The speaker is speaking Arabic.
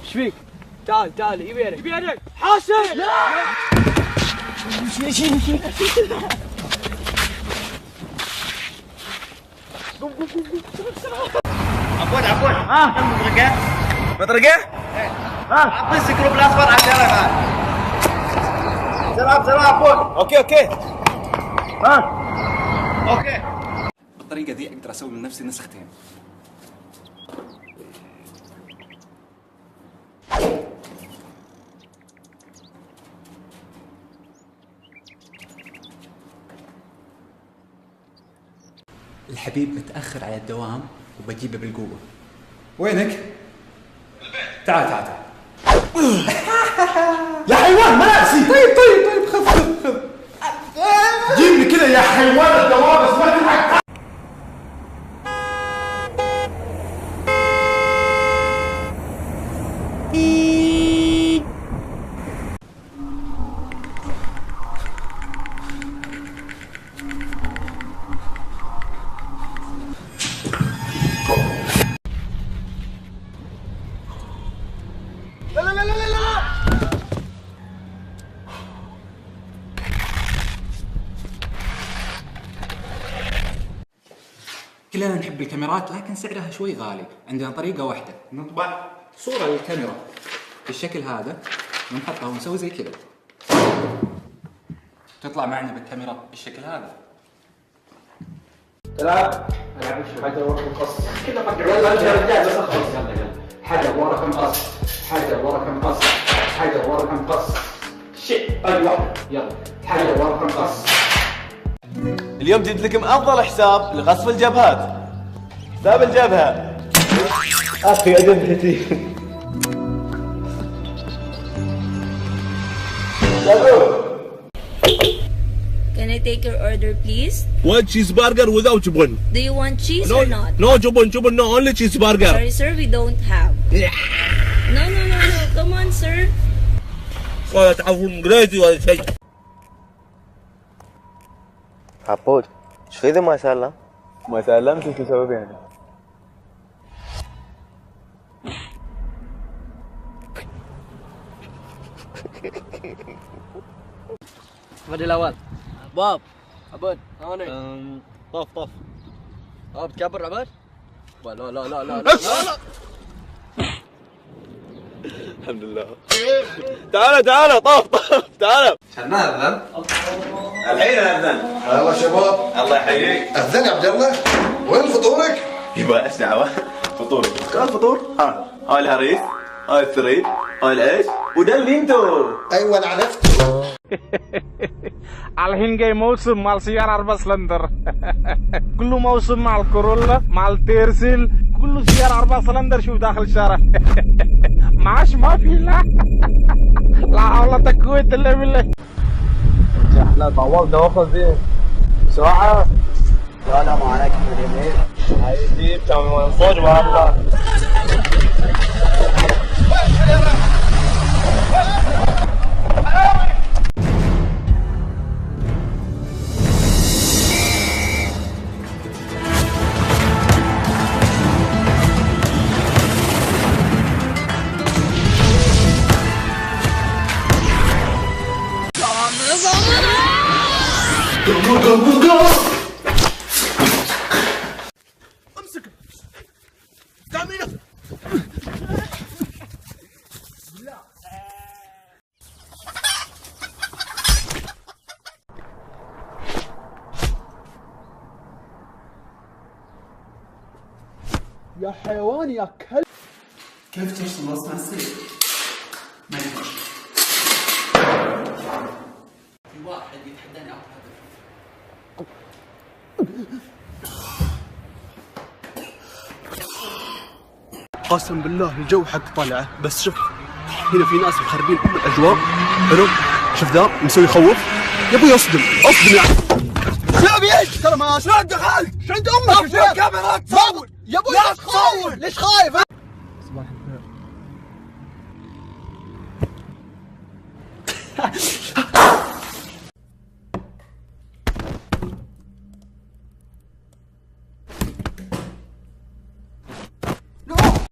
ايش فيك؟ تعال تعال يبي يدك يبي يدك حاسب. لا شيل قوم عبود مطرقه؟ مطرقه؟ ايه اعطني السكروب الاصفر عشان سلام عبود. اوكي اوكي. بالطريقه دي اقدر اسوي من نفسي نسختين. الحبيب متأخر على الدوام وبجيبه بالقوة. وينك؟ تعال يا حيوان ملابسي. طيب خذ جيب لي كذا يا حيوان الدوابس ما تلحق. لا كلنا نحب الكاميرات لكن سعرها شوي غالي. عندنا طريقة واحدة، نطبع صورة للكاميرا بالشكل هذا ونحطها ونسوي زي كذا، تطلع معنا بالكاميرا بالشكل هذا. العب حاجة ورا كم قص كذا طقع. يلا يا رجال بس اخلص. يلا حاجة ورا كم قص، حاجة ورا كم قص، حاجة ورا كم قص. شيء طيب واحدة. يلا حاجة ورا كم قص. اليوم جبت لكم افضل حساب لقصف الجبهات، حساب الجبهة. اخي جبهتي. Can I take your order, please? One cheeseburger without jubun. Do you want cheese or not? No jubun, no, only cheeseburger. Sorry, sir, we don't have. No. Come on, sir. ولا تعرفوا انجليزي ولا شيء. عبود ايش في ذا ما سلم؟ ما سلمت شو تسوي فيني؟ تفضل الاول باب عبد هوني. طف بتكبر عبد؟ لا الحمد لله. تعال طف تعال. عشان نأذن الحين اذن. يلا شباب الله يحييك. اذن يا عبد الله. وين فطورك؟ يبا ايش دعوه؟ فطور كان فطور. هاي الهريس، هاي الثريد، هاي العيش وده اللي انتو. ايوه انا عرفت. الحين جاي موسم مع السيارة 4 سلندر. كله موسم مع الكورولا مع التيرسل، كله سيارة 4 سلندر. شوف داخل الشارع. معاش ما في. لا حول ولا قوة الا بالله. احنا طولنا واخذ فيه ساعة. لا ما عليك باليمين. هاي جيب من فوق والله. امسك كاميرا. يا حيوان يا كلب. كيف ترسم مصنع السيف؟ ما ينفع. في واحد يتحداني اعطي قسم بالله الجو حق طلعه. بس شوف هنا في ناس مخربين الاجواء. حلو شوف ذا مسوي يخوف. يا ابوي اصدم يعني. يا ابي ايش ترى ما شلون دخلت؟ شو عند امك؟ الكاميرا تصور يا ابوي. لا تصور. ليش خايف؟ صباح الخير.